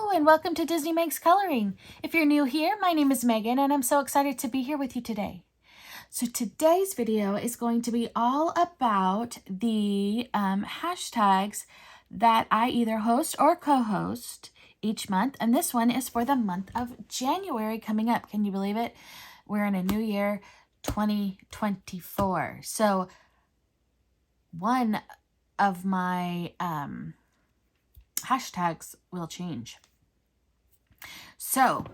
Hello and welcome to Disney Makes Coloring. If you're new here, my name is Megan and I'm so excited to be here with you today. So today's video is going to be all about the hashtags that I either host or co-host each month. And this one is for the month of January coming up. Can you believe it? We're in a new year, 2024. So one of my hashtags will change. So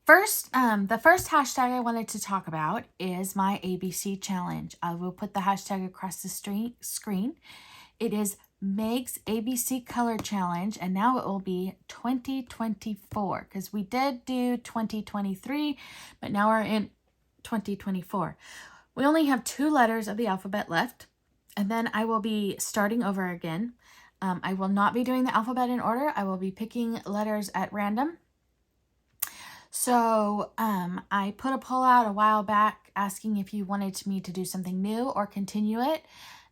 first, the first hashtag I wanted to talk about is my ABC challenge. I will put the hashtag across the screen. It is Meg's ABC Color Challenge, and now it will be 2024 because we did do 2023, but now we're in 2024. We only have 2 letters of the alphabet left, and then I will be starting over again. I will not be doing the alphabet in order. I will be picking letters at random. So I put a poll out a while back asking if you wanted me to do something new or continue it.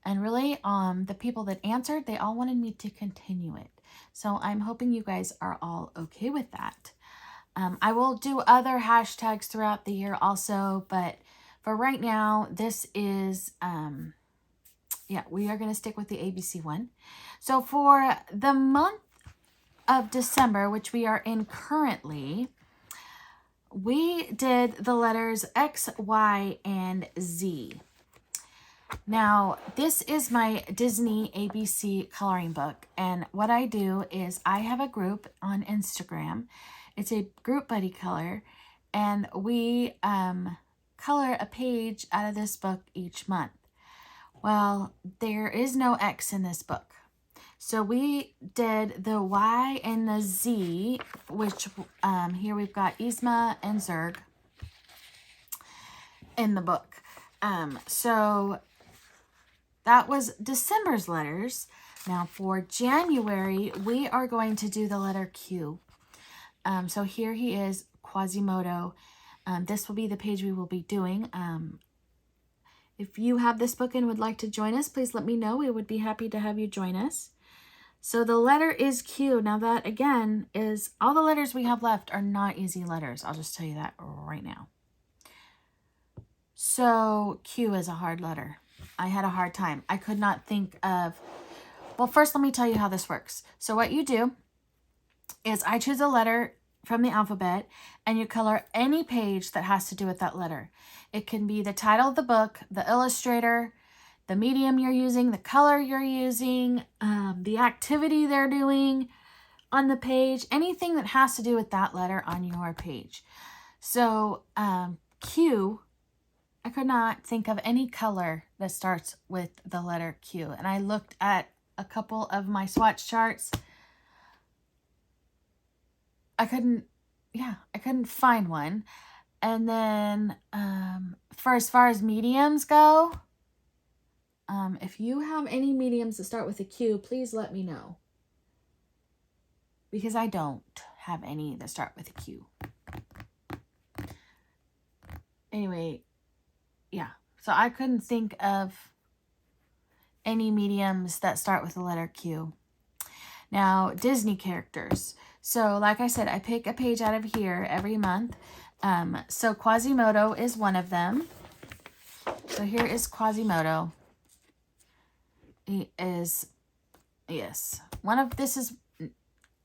And really, the people that answered, they all wanted me to continue it. So I'm hoping you guys are all okay with that. I will do other hashtags throughout the year also, but for right now, this is... yeah, we are going to stick with the ABC one. So for the month of December, which we are in currently, we did the letters X, Y, and Z. Now, this is my Disney ABC coloring book. And what I do is I have a group on Instagram. It's a group Buddy Color. And we color a page out of this book each month. Well, there is no X in this book. So we did the Y and the Z, which here we've got Yzma and Zerg in the book. So that was December's letters. Now for January, we are going to do the letter Q. So here he is, Quasimodo. This will be the page we will be doing. If you have this book and would like to join us, please let me know. We would be happy to have you join us. So the letter is Q. Now that, again, is all the letters we have left are not easy letters. I'll just tell you that right now. So Q is a hard letter. I had a hard time. I could not think of... Well, first let me tell you how this works. So what you do is I choose a letter from the alphabet and you color any page that has to do with that letter. It can be the title of the book, the illustrator, the medium you're using, the color you're using, the activity they're doing on the page, anything that has to do with that letter on your page. So Q, I could not think of any color that starts with the letter Q. And I looked at a couple of my swatch charts. I couldn't find one. And then for as far as mediums go, if you have any mediums that start with a Q, please let me know. Because I don't have any that start with a Q. Anyway, yeah. So I couldn't think of any mediums that start with the letter Q. Now, Disney characters. So like I said, I pick a page out of here every month. So Quasimodo is one of them. So here is Quasimodo. He is, yes, this is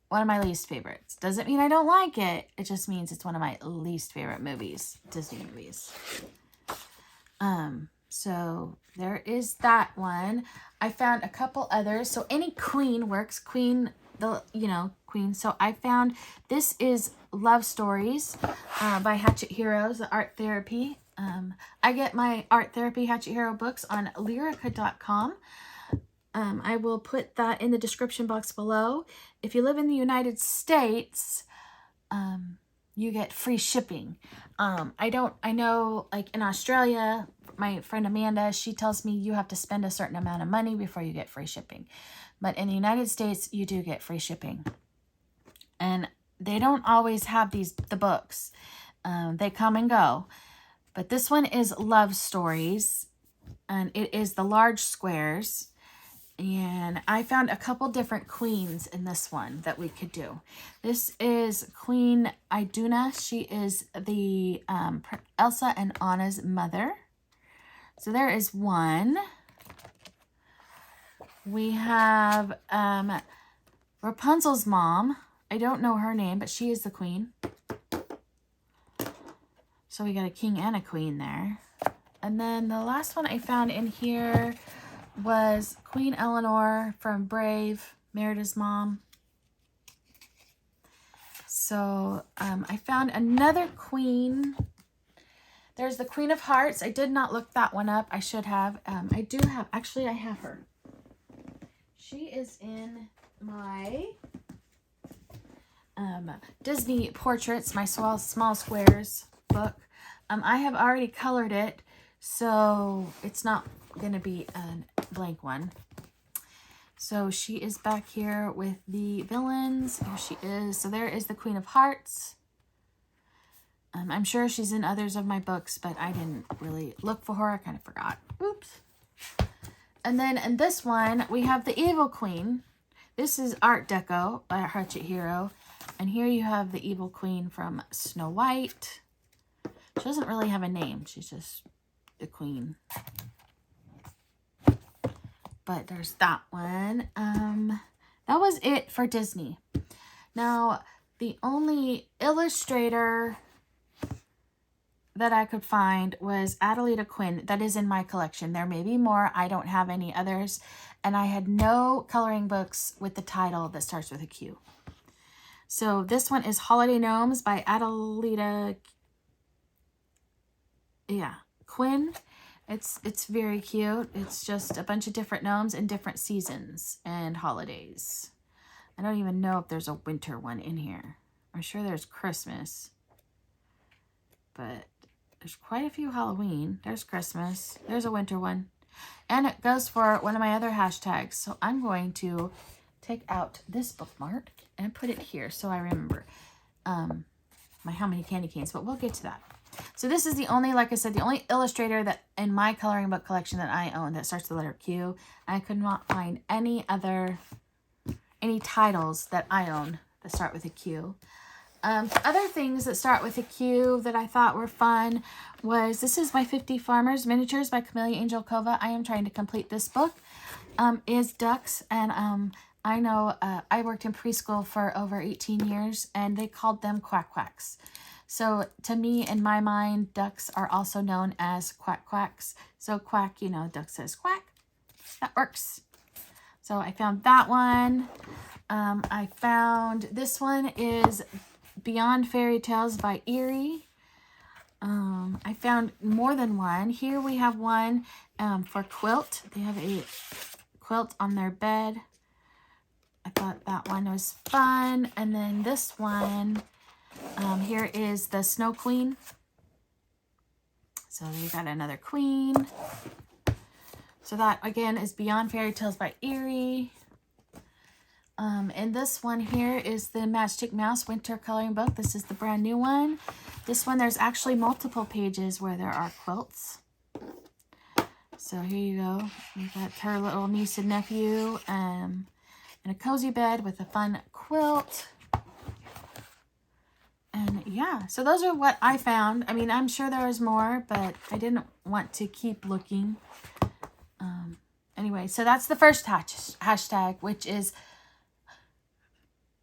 one of my least favorites. Doesn't mean I don't like it. It just means it's one of my least favorite movies, Disney movies. So there is that one. I found a couple others. So any queen works. Queen. So I found this is Love Stories by Hatchet Heroes, the art therapy. I get my art therapy Hatchet Hero books on lyrica.com. I will put that in the description box below. If you live in the United States, you get free shipping. I know like in Australia, my friend Amanda, she tells me you have to spend a certain amount of money before you get free shipping. But in the United States, you do get free shipping. And they don't always have the books. They come and go. But this one is Love Stories. And it is the large squares. And I found a couple different queens in this one that we could do. This is Queen Iduna. She is the Elsa and Anna's mother. So there is one. We have Rapunzel's mom. I don't know her name, but she is the queen. So we got a king and a queen there. And then the last one I found in here was Queen Eleanor from Brave, Merida's mom. So I found another queen. There's the Queen of Hearts. I did not look that one up. I should have. I do have, actually I have her. She is in my Disney Portraits, my Small Squares book. I have already colored it, so it's not going to be a blank one. So she is back here with the villains. Here she is. So there is the Queen of Hearts. I'm sure she's in others of my books, but I didn't really look for her. I kind of forgot. Oops. And then in this one, we have the Evil Queen. This is Art Deco by Hatchet Hero. And here you have the Evil Queen from Snow White. She doesn't really have a name. She's just the queen. But there's that one. That was it for Disney. Now, the only illustrator that I could find was Adelita Quinn. That is in my collection. There may be more. I don't have any others. And I had no coloring books with the title that starts with a Q. So this one is Holiday Gnomes by Adelita Quinn. It's very cute. It's just a bunch of different gnomes in different seasons and holidays. I don't even know if there's a winter one in here. I'm sure there's Christmas. But there's quite a few Halloween. There's Christmas. There's a winter one. And it goes for one of my other hashtags. So I'm going to take out this bookmark and put it here so I remember my How Many Candy Canes. But we'll get to that. So this is the only, like I said, the only illustrator that in my coloring book collection that I own that starts with the letter Q. I could not find any titles that I own that start with a Q. Other things that start with a Q that I thought were fun was, this is my 50 Farmers Miniatures by Chamilia Angelkova. I am trying to complete this book. Is ducks, and I know I worked in preschool for over 18 years, and they called them quack quacks. So to me, in my mind, ducks are also known as quack quacks. So quack, you know, duck says quack. That works. So I found that one. I found this one is Beyond Fairy Tales by Erie. I found more than one. Here we have one for quilt. They have a quilt on their bed. I thought that one was fun. And then this one, here is the Snow Queen. So you got another queen. So that again is Beyond Fairy Tales by Erie. And this one here is the Matchstick Mouse Winter Coloring Book. This is the brand new one. This one, there's actually multiple pages where there are quilts. So here you go. We've got her little niece and nephew in a cozy bed with a fun quilt. And yeah, so those are what I found. I mean, I'm sure there was more, but I didn't want to keep looking. Anyway, so that's the first hashtag, which is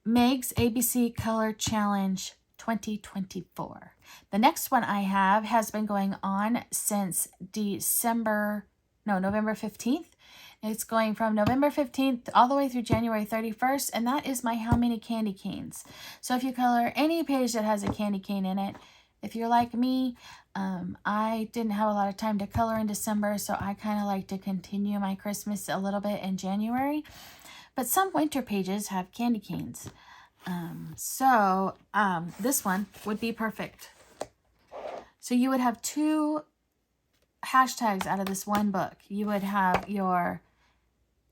Mes ABC Color Challenge 2024. The next one I have has been going on since November 15th. It's going from November 15th all the way through January 31st, and that is my How Many Candy Canes. So if you color any page that has a candy cane in it, if you're like me, I didn't have a lot of time to color in December, so I kind of like to continue my Christmas a little bit in January. But some winter pages have candy canes. This one would be perfect. So you would have two hashtags out of this one book. You would have your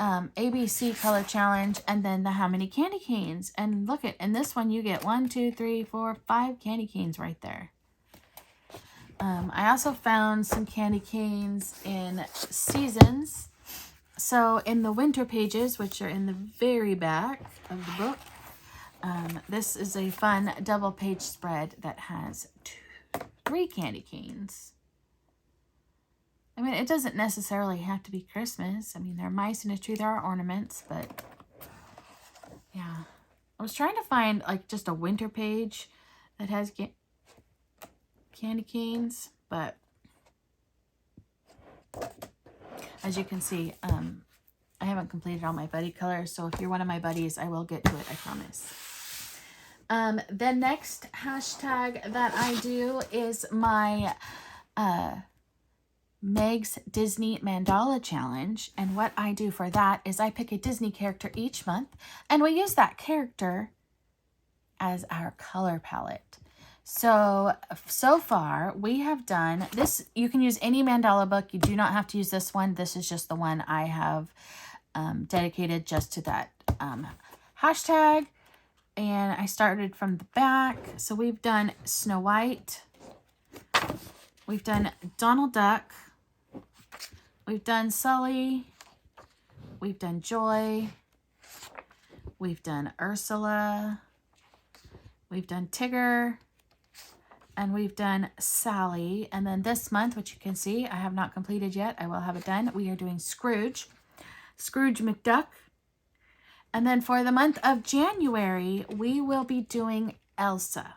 ABC Color Challenge and then the How Many Candy Canes. And look at, in this one you get 1, 2, 3, 4, 5 candy canes right there. I also found some candy canes in Seasons. So in the winter pages, which are in the very back of the book, this is a fun double page spread that has 3 candy canes. I mean, it doesn't necessarily have to be Christmas. I mean, there are mice in a tree, there are ornaments, but yeah. I was trying to find like just a winter page that has candy canes, but as you can see, I haven't completed all my buddy colors, so if you're one of my buddies, I will get to it, I promise. The next hashtag that I do is my Meg's Disney Mandala Challenge. And what I do for that is I pick a Disney character each month, and we use that character as our color palette. So far we have done this. You can use any mandala book. You do not have to use this one. This is just the one I have dedicated just to that hashtag. And I started from the back. So we've done Snow White. We've done Donald Duck. We've done Sully. We've done Joy. We've done Ursula. We've done Tigger. And we've done Sally. And then this month, which you can see, I have not completed yet. I will have it done. We are doing Scrooge. Scrooge McDuck. And then for the month of January, we will be doing Elsa.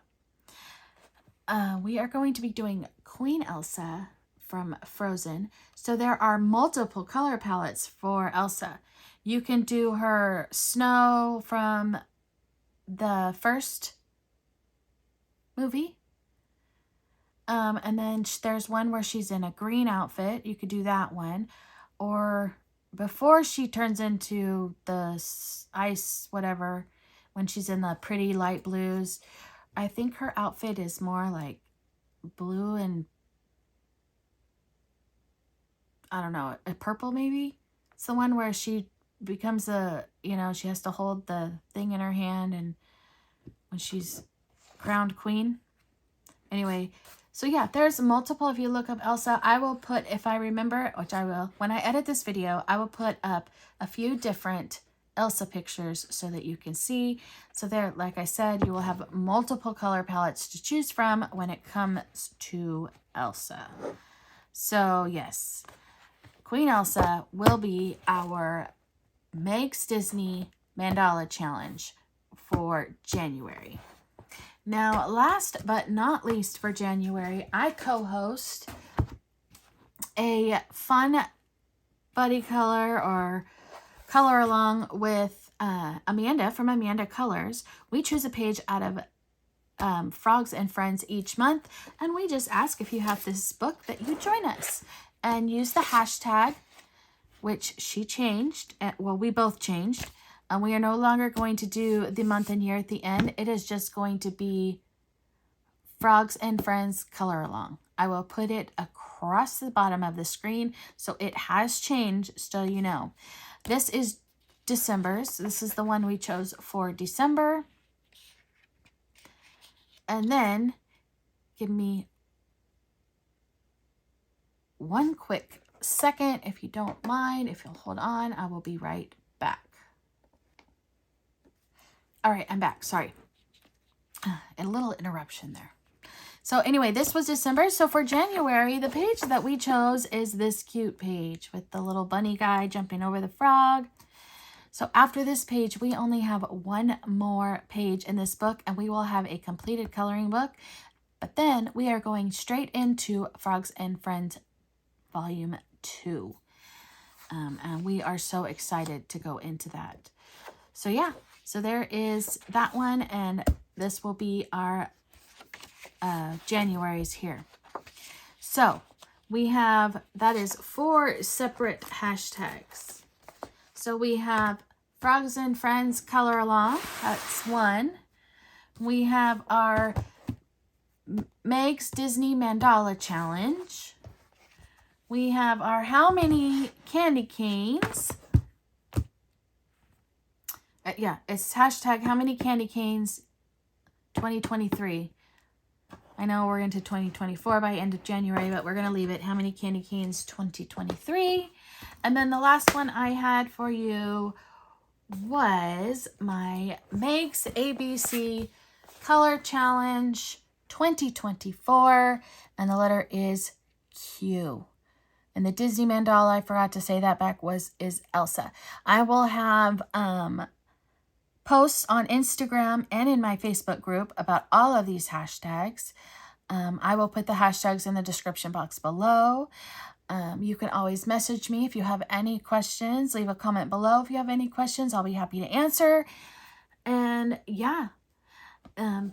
We are going to be doing Queen Elsa from Frozen. So there are multiple color palettes for Elsa. You can do her snow from the first movie. And then there's one where she's in a green outfit. You could do that one. Or before she turns into the ice, whatever, when she's in the pretty light blues, I think her outfit is more like blue and, I don't know, a purple maybe? It's the one where she becomes she has to hold the thing in her hand and when she's crowned queen. Anyway, so yeah, there's multiple. If you look up Elsa, I will put, if I remember, which I will, when I edit this video, I will put up a few different Elsa pictures so that you can see. So there, like I said, you will have multiple color palettes to choose from when it comes to Elsa. So yes, Queen Elsa will be our Meg's Disney Mandala Challenge for January. Now, last but not least for January, I co-host a fun buddy color or color along with Amanda from Amanda Colors. We choose a page out of Frogs and Friends each month, and we just ask if you have this book that you join us and use the hashtag, which she changed. Well, we both changed. And we are no longer going to do the month and year at the end. It is just going to be Frogs and Friends Color Along. I will put it across the bottom of the screen, so it has changed, so you know. This is December's. This is the one we chose for December. And then, give me one quick second, if you don't mind. If you'll hold on, I will be right back. All right, I'm back. Sorry. A little interruption there. So anyway, this was December. So for January, the page that we chose is this cute page with the little bunny guy jumping over the frog. So after this page, we only have one more page in this book, and we will have a completed coloring book. But then we are going straight into Frogs and Friends Volume 2. And we are so excited to go into that. So yeah. So there is that one, and this will be our January's here. So we have, that is 4 separate hashtags. So we have Frogs and Friends Color Along, that's one. We have our Meg's Disney Mandala Challenge. We have our How Many Candy Canes. Yeah, it's hashtag How Many Candy Canes 2023. I know we're into 2024 by end of January, but we're going to leave it. How many candy canes? 2023. And then the last one I had for you was my Mes ABC Color Challenge 2024. And the letter is Q. And the Disney Mandala, I forgot to say that back, is Elsa. I will have posts on Instagram and in my Facebook group about all of these hashtags. I will put the hashtags in the description box below. You can always message me if you have any questions. Leave a comment below if you have any questions. I'll be happy to answer. And yeah,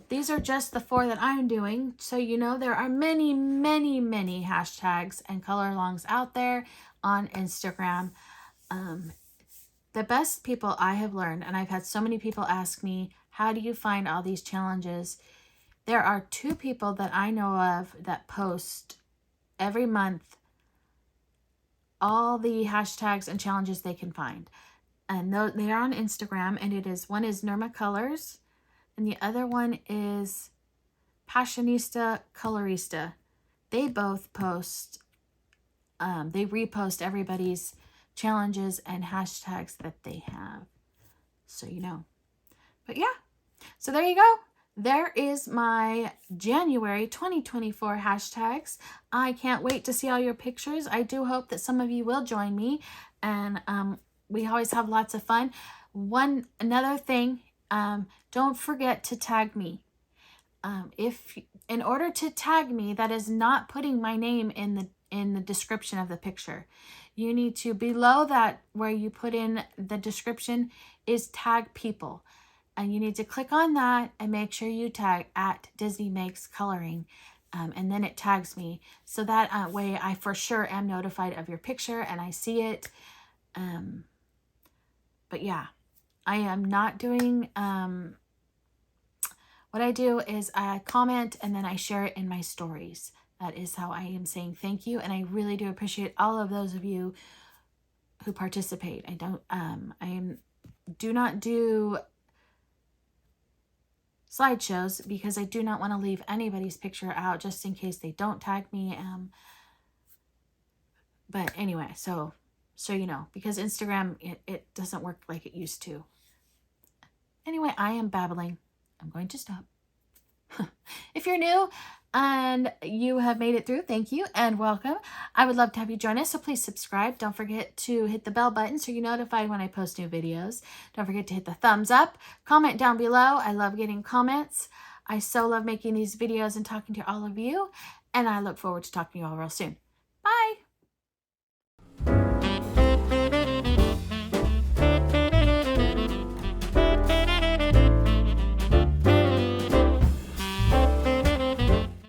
these are just the 4 that I'm doing. So you know there are many, many, many hashtags and color-alongs out there on Instagram. The best people I have learned, and I've had so many people ask me, how do you find all these challenges? There are 2 people that I know of that post every month all the hashtags and challenges they can find. And they are on Instagram, and one is Nirma Colors, and the other one is Passionista Colorista. They both post, they repost everybody's challenges and hashtags that they have. So you know. But yeah, so there you go. There is my January 2024 hashtags. I can't wait to see all your pictures. I do hope that some of you will join me, and we always have lots of fun. Another thing, don't forget to tag me. If in order to tag me, that is not putting my name in the description of the picture. You need to, below that where you put in the description is tag people. And you need to click on that and make sure you tag at Disney Makes Coloring. And then it tags me. So that way I for sure am notified of your picture and I see it. But yeah, I am not doing, what I do is I comment and then I share it in my stories. That is how I am saying thank you. And I really do appreciate all of those of you who participate. Do not do slideshows because I do not want to leave anybody's picture out just in case they don't tag me. But anyway, so you know, because Instagram, it doesn't work like it used to. Anyway, I am babbling. I'm going to stop. If you're new and you have made it through, thank you and welcome. I would love to have you join us, so please subscribe. Don't forget to hit the bell button so you're notified when I post new videos. Don't forget to hit the thumbs up. Comment down below. I love getting comments. I so love making these videos and talking to all of you, and I look forward to talking to you all real soon.